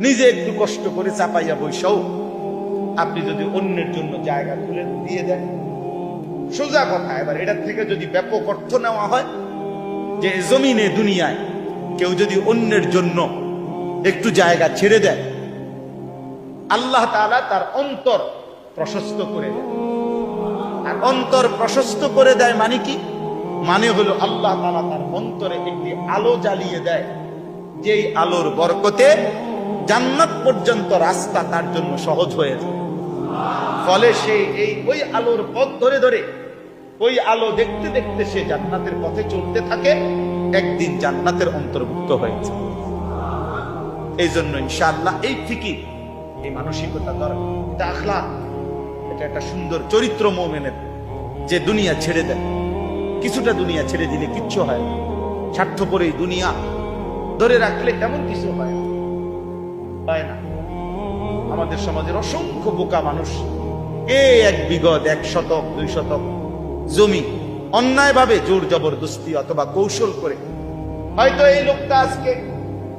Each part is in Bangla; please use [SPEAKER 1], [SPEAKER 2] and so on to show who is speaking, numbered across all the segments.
[SPEAKER 1] নিজে একটু কষ্ট করে চাপাইয়া বৈশাও আপনি যদি অন্যের জন্য জায়গা খুলে দিয়ে দেন, সোজা কথা। এবার এটার থেকে যদি ব্যাপক অর্থ নেওয়া হয় যে জমিনে দুনিয়ায় কেউ যদি অন্যের জন্য একটু জায়গা ছেড়ে দেয়, আল্লাহ তাআলা তার অন্তর প্রশস্ত করে দেয়। আর অন্তর প্রশস্ত করে দেয় মানে কি? মানে হলো আল্লাহ তাআলা তার অন্তরে একটি আলো জ্বালিয়ে দেয়, যেই আলোর বরকতে জান্নাত পর্যন্ত রাস্তা তার জন্য সহজ হয়ে যায়। ফলে সে ওই আলোর পথ ধরে ধরে, ওই আলো দেখতে দেখতে সে জান্নাতের পথে চলতে থাকে, একদিন জান্নাতের অন্তর্ভুক্ত হয়েছে। এই জন্য ইনশাআল্লাহ এই ফিকির, এই মানসিকতা দরকার। এটা আখলাক, এটা একটা সুন্দর চরিত্র মুমিনের, যে দুনিয়া ছেড়ে দেয়। কিছুটা দুনিয়া ছেড়ে দিলে কিচ্ছু হয় না। স্বার্থপর এই দুনিয়া ধরে রাখলে এমন কিছু হয় না। আমাদের সমাজের অসংখ্য বোকা মানুষ এক বিঘত 1 শতক 2 শতক জমি অন্যায়ভাবে জোর জবরদস্তি অথবা কৌশল করে, হয়তো এই লোকটা আজকে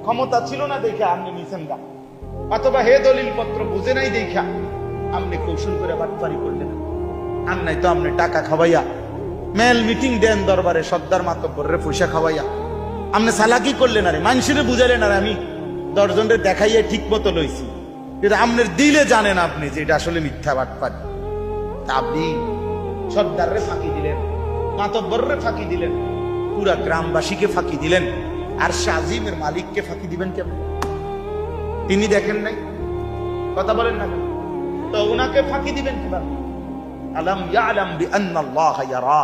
[SPEAKER 1] ক্ষমতা ছিল না দেখা আপনি নিছেন গা, অথবা হে দলিল পত্র বুঝে নাই দেখা আপনি কৌশল করে বাটপারি করলেন। আর নাই তো আপনি টাকা খাওয়াইয়া মেল মিটিং দেন দরবারে, সর্দার মাতব্বরে পয়সা খাওয়াইয়া আপনি চালাকি করলেন। আরে মানুষের বুঝালেন, আর আমি 10 জনের দেখাইয়া ঠিক মতো লইছি, কিন্তু আপনার দিলে জানেন আপনি যে এটা আসলে মিথ্যা বাটপারি। আপনি সর্দাররে ফাঁকি দিলেন, মাতব্বররে ফাঁকি দিলেন, পুরা গ্রামবাসীকে ফাঁকি দিলেন, আর শাজিমের মালিককে ফাঁকি দিবেন কেমন? তিনি দেখেন নাই? কথা বলেন না, তো উনাকে ফাঁকি দিবেন কিভাবে? আলাম ইয়ালাম বিআন্নাল্লাহ ইয়ারা।